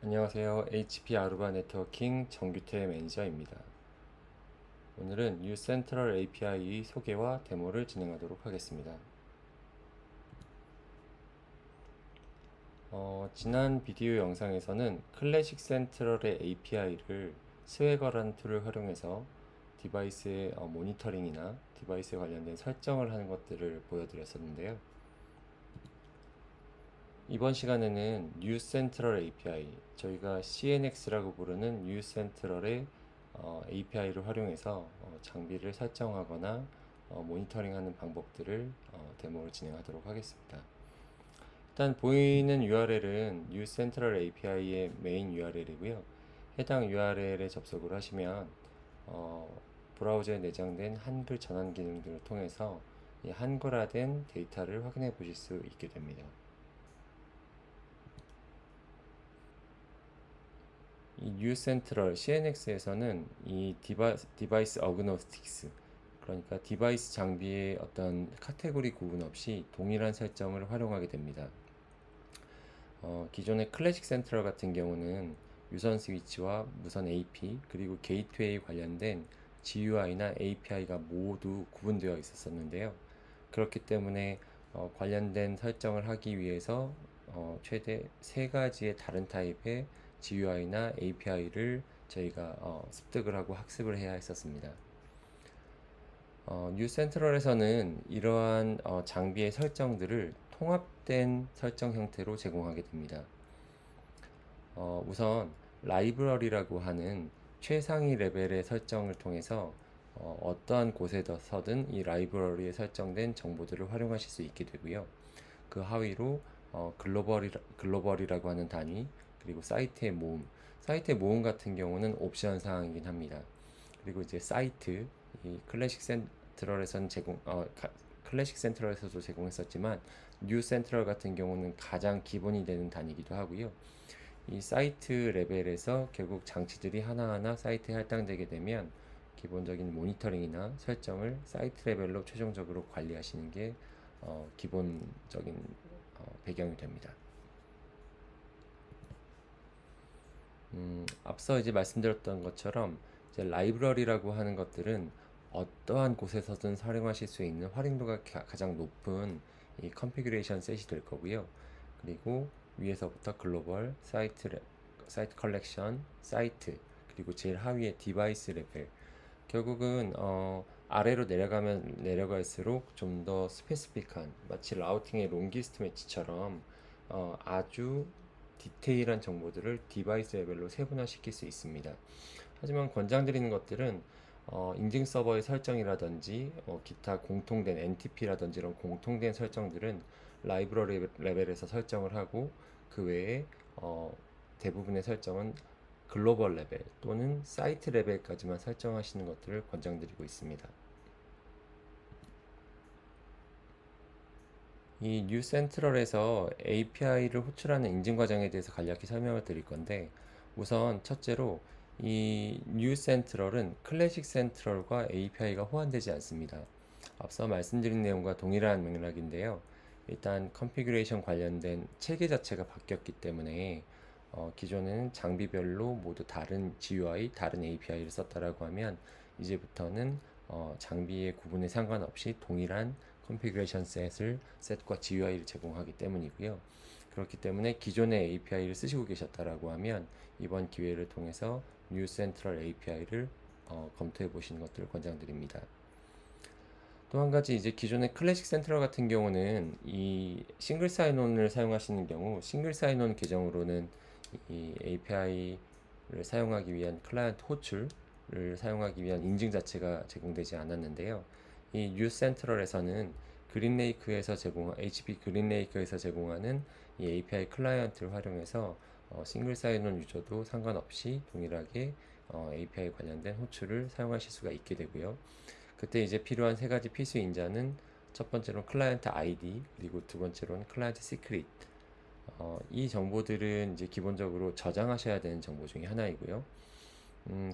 안녕하세요. HP 아루바 네트워킹 정규태 매니저입니다. 오늘은 New Central API 소개와 데모를 진행하도록 하겠습니다. 지난 비디오 영상에서는 클래식 센트럴의 API를 스웨거라는 툴을 활용해서 디바이스의 모니터링이나 디바이스에 관련된 설정을 하는 것들을 보여드렸었는데요. 이번 시간에는 New Central API, 저희가 CNX라고 부르는 New Central의 API를 활용해서 장비를 설정하거나 모니터링하는 방법들을 데모를 진행하도록 하겠습니다. 일단 보이는 URL은 New Central API의 메인 URL이고요. 해당 URL에 접속을 하시면 브라우저에 내장된 한글 전환 기능 등을 통해서 이 한글화된 데이터를 확인해 보실 수 있게 됩니다. 이 New Central CNX에서는 이 디바이스 어그노스틱스, 그러니까 디바이스 장비의 어떤 카테고리 구분 없이 동일한 설정을 활용하게 됩니다. 기존의 클래식 센트럴 같은 경우는 유선 스위치와 무선 AP 그리고 게이트웨이 관련된 GUI나 API가 모두 구분되어 있었는데요. 그렇기 때문에 관련된 설정을 하기 위해서 최대 3가지의 다른 타입의 GUI나 API를 저희가 습득을 하고 학습을 해야 했었습니다. 뉴 센트럴에서는 이러한 장비의 설정들을 통합된 설정 형태로 제공하게 됩니다. 우선 라이브러리라고 하는 최상위 레벨의 설정을 통해서 어떠한 곳에서든 이 라이브러리에 설정된 정보들을 활용하실 수 있게 되고요. 그 하위로 글로벌이라고 하는 단위, 그리고 사이트의 모음 같은 경우는 옵션 사항이긴 합니다. 그리고 이제 사이트, 이 클래식 센트럴에서도 제공했었지만 뉴 센트럴 같은 경우는 가장 기본이 되는 단위이기도 하고요. 이 사이트 레벨에서 결국 장치들이 하나하나 사이트에 할당되게 되면 기본적인 모니터링이나 설정을 사이트 레벨로 최종적으로 관리하시는 게 기본적인 배경이 됩니다. 앞서 이제 말씀드렸던 것처럼 이제 라이브러리라고 하는 것들은 어떠한 곳에서든 활용하실 수 있는 활용도가 가장 높은 이 컨피그레이션 셋이 될 거고요. 그리고 위에서부터 글로벌, 사이트 컬렉션, 사이트, 그리고 제일 하위에 디바이스 레벨. 결국은 아래로 내려가면 내려갈수록 좀 더 스페시픽한, 마치 라우팅의 롱기스트 매치처럼 아주 디테일한 정보들을 디바이스 레벨로 세분화시킬 수 있습니다. 하지만 권장드리는 것들은 인증 서버의 설정이라든지 기타 공통된 NTP라든지 이런 공통된 설정들은 라이브러리 레벨에서 설정을 하고, 그 외에 대부분의 설정은 글로벌 레벨 또는 사이트 레벨까지만 설정하시는 것들을 권장드리고 있습니다. 이 뉴 센트럴에서 API를 호출하는 인증 과정에 대해서 간략히 설명을 드릴 건데, 우선 첫째로 이 뉴 센트럴은 클래식 센트럴과 API가 호환되지 않습니다. 앞서 말씀드린 내용과 동일한 맥락인데요. 일단 컨피그레이션 관련된 체계 자체가 바뀌었기 때문에 기존에는 장비별로 모두 다른 GUI, 다른 API를 썼다라고 하면, 이제부터는 장비의 구분에 상관없이 동일한 컨피그레이션 셋과 GUI를 제공하기 때문이고요. 그렇기 때문에 기존의 API를 쓰시고 계셨다라고 하면 이번 기회를 통해서 뉴 센트럴 API를 검토해 보시는 것들을 권장드립니다. 또 한 가지, 이제 기존의 클래식 센트럴 같은 경우는 이 싱글 사인온을 사용하시는 경우, 싱글 사인온 계정으로는 이 API를 사용하기 위한 클라이언트 호출을 사용하기 위한 인증 자체가 제공되지 않았는데요. 이 뉴 센트럴에서는 HP 그린레이크에서 제공하는 이 API 클라이언트를 활용해서 싱글 사인온 유저도 상관없이 동일하게 API 관련된 호출을 사용하실 수가 있게 되고요. 그때 이제 필요한 3가지 필수 인자는, 첫 번째로는 클라이언트 아이디, 그리고 두 번째로는 클라이언트 시크릿. 이 정보들은 이제 기본적으로 저장하셔야 되는 정보 중에 하나이고요.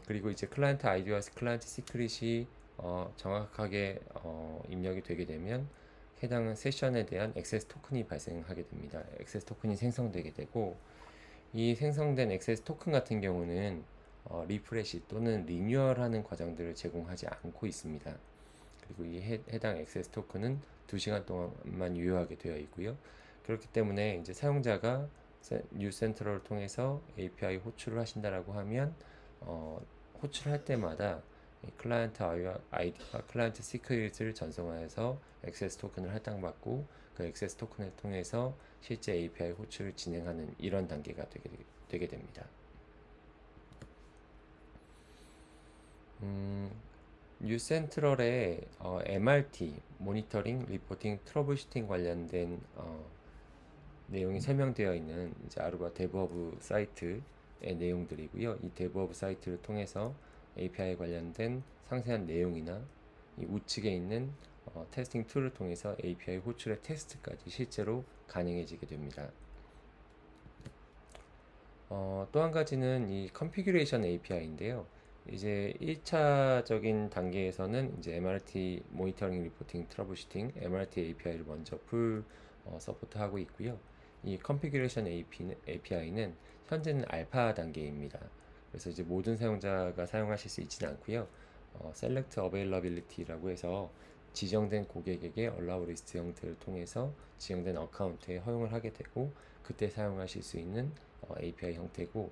그리고 이제 클라이언트 아이디와 클라이언트 시크릿이 정확하게 입력이 되게 되면 해당 세션에 대한 액세스 토큰이 발생하게 됩니다. 액세스 토큰이 생성되게 되고, 이 생성된 액세스 토큰 같은 경우는 리프레시 또는 리뉴얼하는 과정들을 제공하지 않고 있습니다. 그리고 이 해당 액세스 토큰은 2시간 동안만 유효하게 되어 있고요. 그렇기 때문에 이제 사용자가 뉴 센트럴을 통해서 API 호출을 하신다라고 하면 호출할 때마다 클라이언트 아이디와 클라이언트 시크릿을 전송하여서 액세스 토큰을 할당받고 그 액세스 토큰을 통해서 실제 API 호출을 진행하는 이런 단계가 되게 됩니다. 뉴센트럴의 MRT, 모니터링, 리포팅, 트러블슈팅 관련된 내용이 설명되어 있는 이제 아루바 데브허브 사이트의 내용들이고요. 이 데브허브 사이트를 통해서 API 관련된 상세한 내용이나 이 우측에 있는 테스팅 툴을 통해서 API 호출의 테스트까지 실제로 가능해지게 됩니다. 또 한 가지는 이 컨피규레이션 API인데요. 이제 1차적인 단계에서는 이제 MRT 모니터링 리포팅 트러블슈팅 MRT API를 먼저 풀 서포트하고 있고요. 이 컨피규레이션 API는 현재는 알파 단계입니다. 그래서 이제 모든 사용자가 사용하실 수 있지는 않고요. Select Availability라고 해서 지정된 고객에게 Allow List 형태를 통해서 지정된 어카운트에 허용을 하게 되고 그때 사용하실 수 있는 API 형태고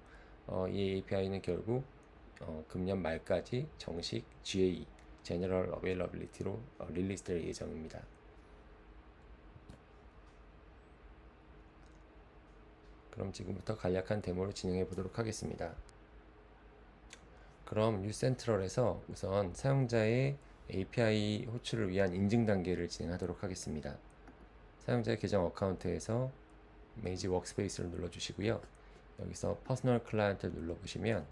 이 API는 결국 금년 말까지 정식 GA General Availability로 릴리스될 예정입니다. 그럼 지금부터 간략한 데모를 진행해 보도록 하겠습니다. 그럼 뉴센트럴에서 우선 사용자의 API 호출을 위한 인증 단계를 진행하도록 하겠습니다. 사용자의 계정 어카운트에서 Manage Workspace를 눌러주시고요. 여기서 퍼스널 클라이언트를 눌러보시면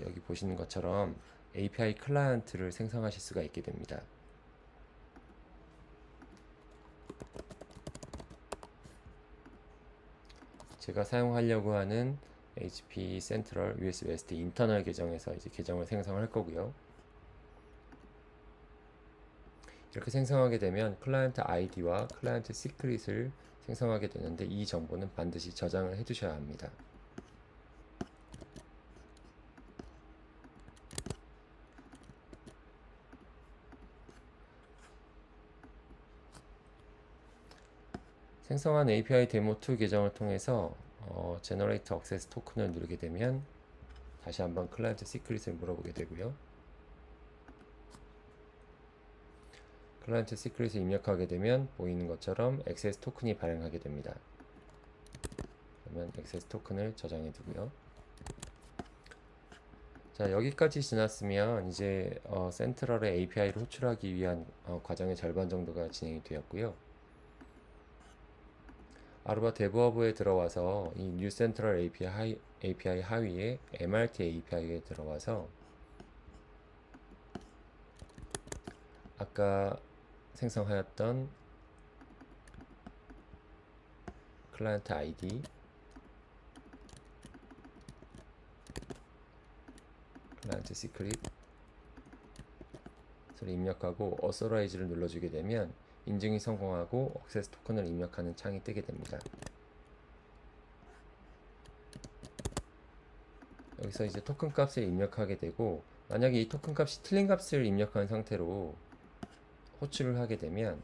여기 보시는 것처럼 API 클라이언트를 생성하실 수가 있게 됩니다. 제가 사용하려고 하는 HP 센트럴 US 웨스트 인터널 계정에서 이제 계정을 생성할 거고요. 이렇게 생성하게 되면 클라이언트 아이디와 클라이언트 시크릿을 생성하게 되는데 이 정보는 반드시 저장을 해 두셔야 합니다. 생성한 API 데모2 계정을 통해서 Generate Access 토큰을 누르게 되면 다시 한번 클라이언트 시크릿을 물어보게 되고요. 클라이언트 시크릿을 입력하게 되면 보이는 것처럼 액세스 토큰이 발행하게 됩니다. 그러면 액세스 토큰을 저장해 두고요. 자, 여기까지 지났으면 이제 센트럴의 API를 호출하기 위한 과정의 절반 정도가 진행이 되었고요. 아루바 데브허브에 들어와서 이 뉴 센트럴 API 하위에 MRT API에 들어와서 아까 생성하였던 클라이언트 ID, 클라이언트 시크릿을 입력하고 Authorize를 눌러주게 되면 인증이 성공하고 액세스 토큰을 입력하는 창이 뜨게 됩니다. 여기서 이제 토큰 값을 입력하게 되고 만약에 이 토큰 값이 틀린 값을 입력한 상태로 호출을 하게 되면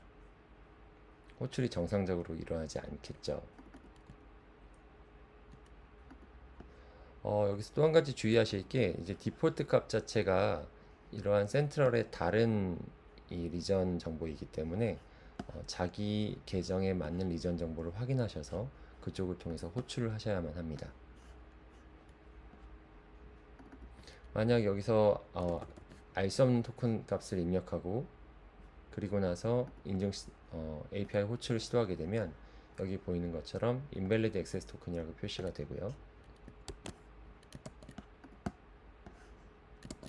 호출이 정상적으로 일어나지 않겠죠. 여기서 또 한 가지 주의하실 게 이제 디폴트 값 자체가 이러한 센트럴의 다른 이 리전 정보이기 때문에 자기 계정에 맞는 리전 정보를 확인하셔서 그쪽을 통해서 호출을 하셔야만 합니다. 만약 여기서 알 수 없는 토큰 값을 입력하고 그리고 나서 API 호출을 시도하게 되면 여기 보이는 것처럼 invalid access token이라고 표시가 되고요.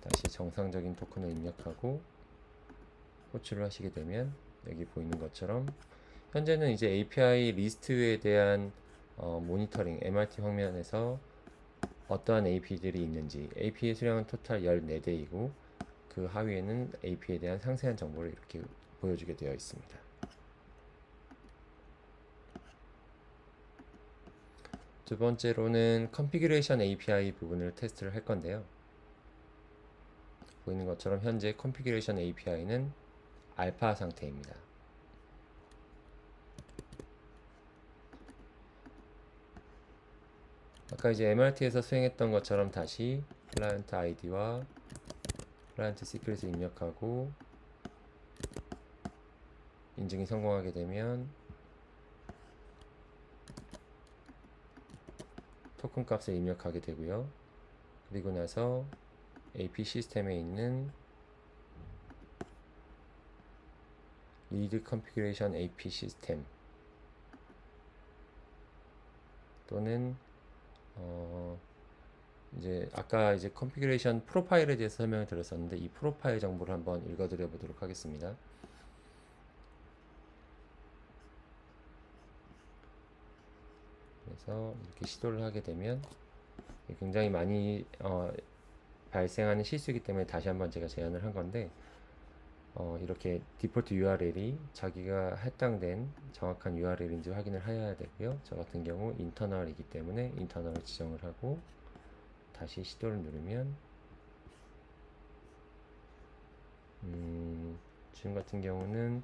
다시 정상적인 토큰을 입력하고 호출을 하시게 되면 여기 보이는 것처럼 현재는 이제 API 리스트에 대한 모니터링 MRT 화면에서 어떠한 AP들이 있는지 AP의 수량은 토탈 14대이고 그 하위에는 AP에 대한 상세한 정보를 이렇게 보여주게 되어 있습니다. 두 번째로는 컨피규레이션 API 부분을 테스트를 할 건데요. 보이는 것처럼 현재 컨피규레이션 API는 알파 상태입니다. 아까 이제 MRT에서 수행했던 것처럼 다시 클라이언트 아이디와 클라이언트 시크릿을 입력하고 인증이 성공하게 되면 토큰 값을 입력하게 되고요. 그리고 나서 AP 시스템에 있는 리드 컨피규레이션 AP 시스템 또는 이제 아까 이제 컨피규레이션 프로파일에 대해서 설명을 드렸었는데 이 프로파일 정보를 한번 읽어드려 보도록 하겠습니다. 그래서 이렇게 시도를 하게 되면 굉장히 많이 발생하는 실수이기 때문에 다시 한번 제가 제안을 한 건데 이렇게 디폴트 URL이 자기가 할당된 정확한 URL인지 확인을 해야 되고요. 저 같은 경우 인터널이기 때문에 인터널을 지정을 하고 다시 시도를 누르면 지금 같은 경우는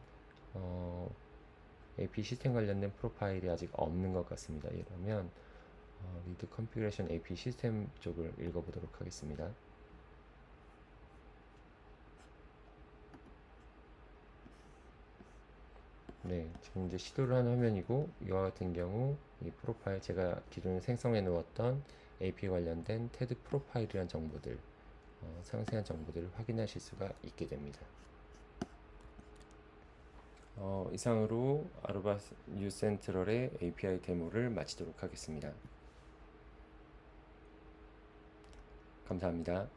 AP 시스템 관련된 프로파일이 아직 없는 것 같습니다. 이러면 리드 컨피그레이션 AP 시스템 쪽을 읽어보도록 하겠습니다. 네, 지금 이제 시도를 하는 화면이고 이와 같은 경우 이 프로파일 제가 기존에 생성해 놓았던 AP 관련된 테드 프로파일이란 정보들 상세한 정보들을 확인하실 수가 있게 됩니다. 이상으로 아루바 뉴센트럴의 API 데모를 마치도록 하겠습니다. 감사합니다.